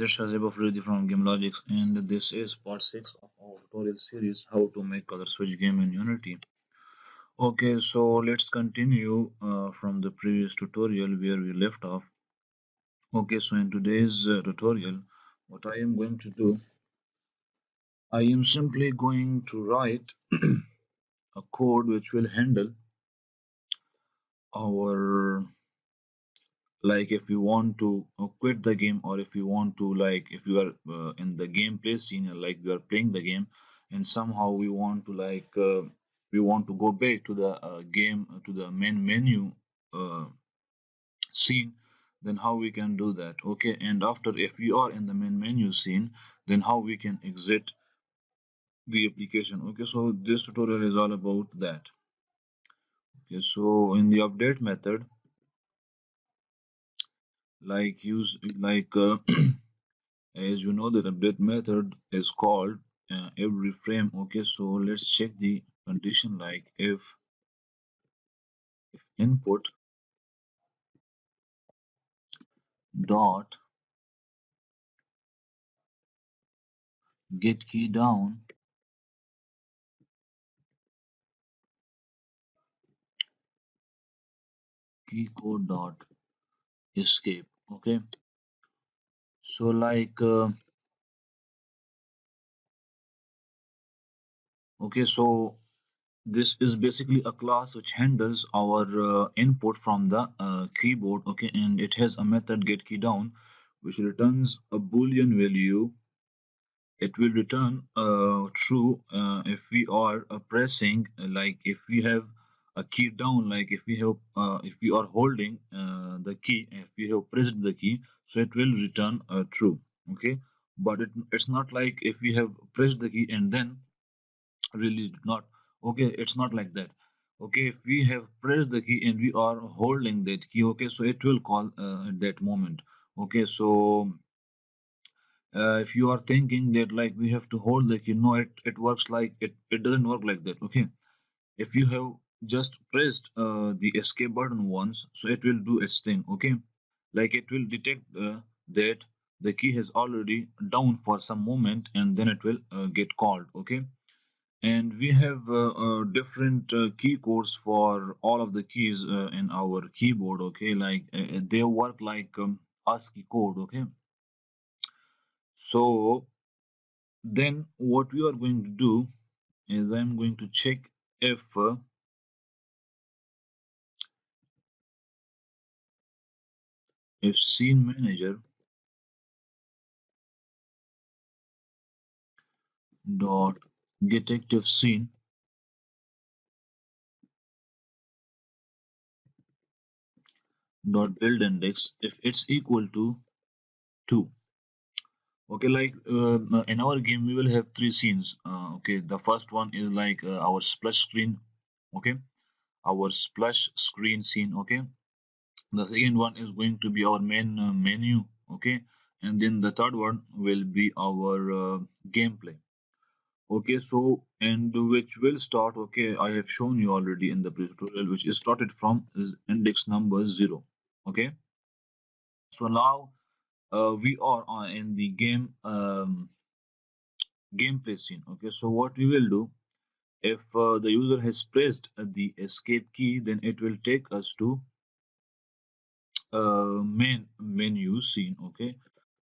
it's Shazib Afridi from GameLogix, and this is part 6 of our tutorial series How to Make Color Switch Game in Unity. Okay, so let's continue from the previous tutorial where we left off. Okay, so in today's tutorial, what I am going to do, I am simply going to write a code which will handle our, like if you want to quit the game, or if you want to, like if you are in the gameplay scene, like we are playing the game and somehow we want to we want to go back to the game, to the main menu uh, scene, then how we can do that. Okay, and after, if we are in the main menu scene, then how we can exit the application. Okay, so this tutorial is all about that. Okay, so in the update method, like use like as you know, the update method is called every frame. Okay, so let's check the condition, like if input dot get key down key code dot escape. Okay, so okay, so this is basically a class which handles our input from the keyboard. Okay, and it has a method get key down which returns a boolean value. It will return true if we are pressing, like if we have a key down, like if we are holding the key, if we have pressed the key, so it will return true. Okay, but it's not like if we have pressed the key and then really not. Okay, it's not like that. Okay, if we have pressed the key and we are holding that key, okay, so it will call at that moment. Okay, so if you are thinking that like we have to hold the key, no, it works like it doesn't work like that. Okay, if you have just pressed the escape button once, so it will do its thing. Okay, like it will detect that the key has already down for some moment, and then it will get called. Okay, and we have different key codes for all of the keys in our keyboard. Okay, like they work like ASCII code. Okay, so then what we are going to do is I'm going to check if scene manager dot get active scene dot build index if it's equal to 2. Okay, like in our game we will have three scenes. Okay, the first one is like our splash screen. Okay, our splash screen scene. Okay, the second one is going to be our main menu. Okay, and then the third one will be our gameplay. Okay, so and which will start. Okay, I have shown you already in the previous tutorial, which is started from is index number 0. Okay, so now we are in the game gameplay scene. Okay, so what we will do, if the user has pressed the escape key, then it will take us to main menu scene. Okay,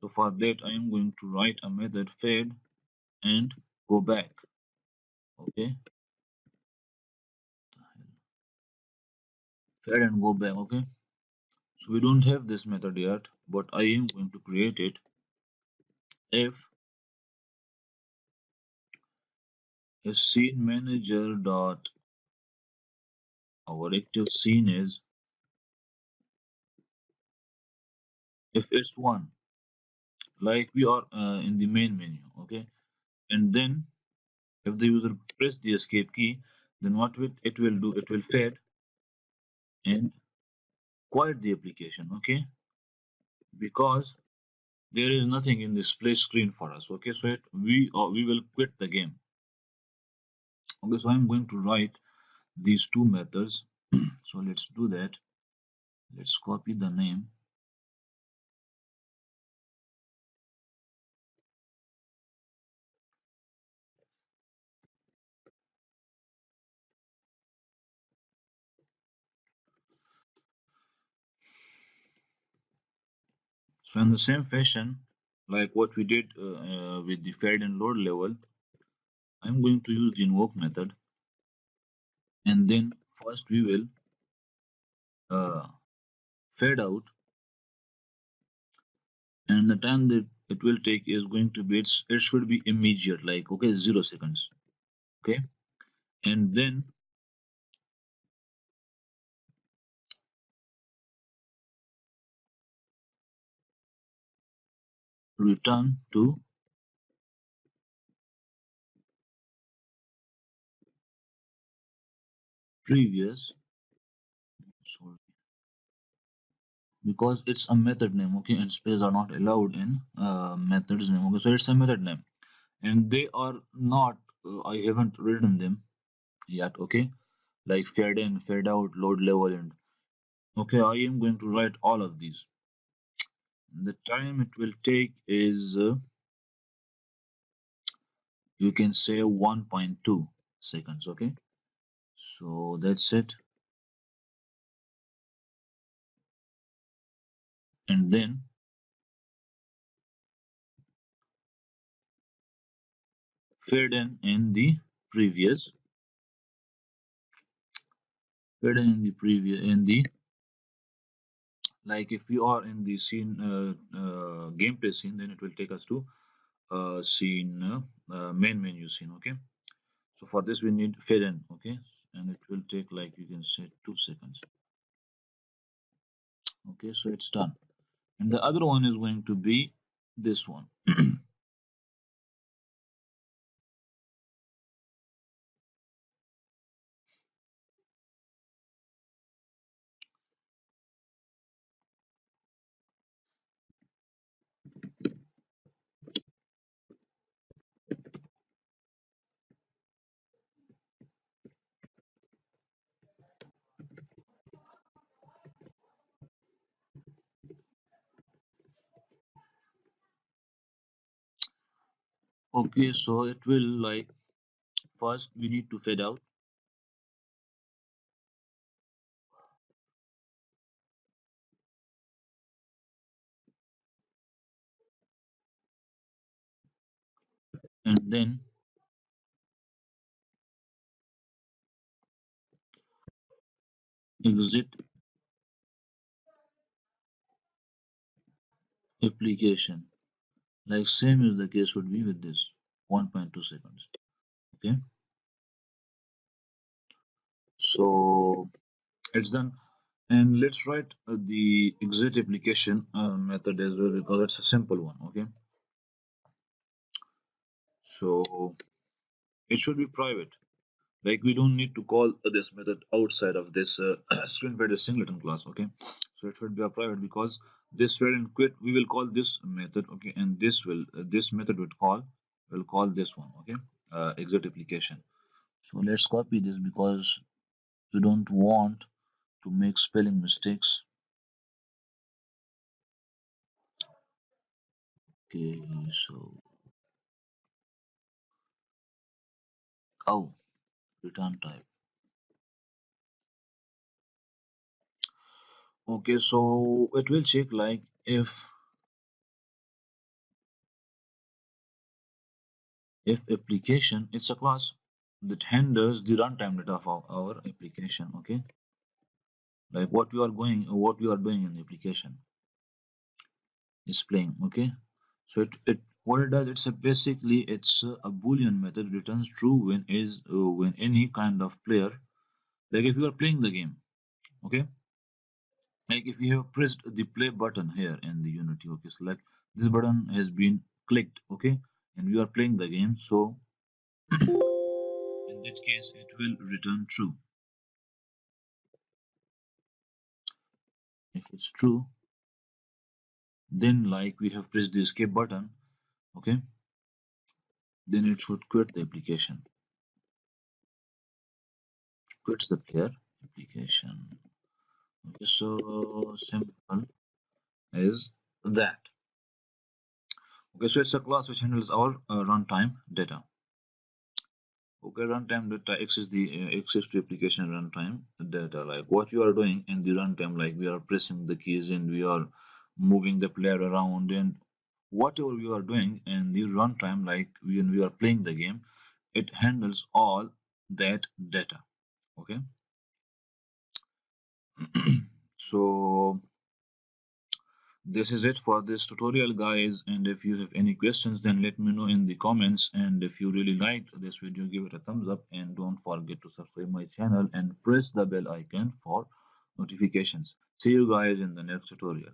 so for that I am going to write a method fade and go back. Okay, fade and go back. Okay, so we don't have this method yet, but I am going to create it. If scene manager dot our active scene is, if it's 1, like we are in the main menu. Okay, and then if the user press the escape key, then what will it will do, it will fade and quiet the application. Okay, because there is nothing in the display screen for us. Okay, so we will quit the game. Okay, so I'm going to write these two methods. So let's do that. Let's copy the name So in the same fashion, like what we did with the fade and load level, I'm going to use the invoke method, and then first we will uh, fade out, and the time that it will take is going to be it should be immediate, like okay, 0 seconds. Okay, and then return to previous. Sorry, because it's a method name, okay, and spaces are not allowed in methods name, okay, so it's a method name, and they are not I haven't written them yet, okay, like fade in, fade out, load level, and okay, I am going to write all of these. The time it will take is you can say 1.2 seconds, okay, so that's it. And then fade in the previous, in the, like if you are in the scene gameplay scene, then it will take us to scene main menu scene, okay. So for this we need fade in, okay, and it will take like you can say 2 seconds, okay, so it's done. And the other one is going to be this one. Okay, so it will like first we need to fade out, and then exit application, like same as the case would be with this 1.2 seconds, okay. So it's done. And let's write the exit application method as well, because it's a simple one, okay. So it should be private, like we don't need to call this method outside of this screen reader singleton class, okay. So it should be a private, because this where and quit we will call this method, okay, and this method will call this one, okay, exit application. So let's copy this because you don't want to make spelling mistakes. Okay, so oh, return type. Okay, so it will check like if application, it's a class that handles the runtime data of our application, okay, like what you are doing in the application is playing, okay. So it what it does, it's a basically it's a boolean method returns true when any kind of player, like if you are playing the game, okay, like if you have pressed the play button here in the Unity, okay, so like this button has been clicked, okay, and you are playing the game, so in that case it will return true. If it's true, then like we have pressed the escape button, okay, then it should quit the application, quits the player application, okay. So simple as that. Okay, so it's a class which handles our runtime data. Okay, runtime data access the access to application runtime data, like what you are doing in the runtime, like we are pressing the keys and we are moving the player around, and whatever you are doing in the runtime, like when we are playing the game, it handles all that data. Okay. So this is it for this tutorial, guys, and if you have any questions, then let me know in the comments, and if you really liked this video, give it a thumbs up, and don't forget to subscribe my channel and press the bell icon for notifications. See you guys in the next tutorial.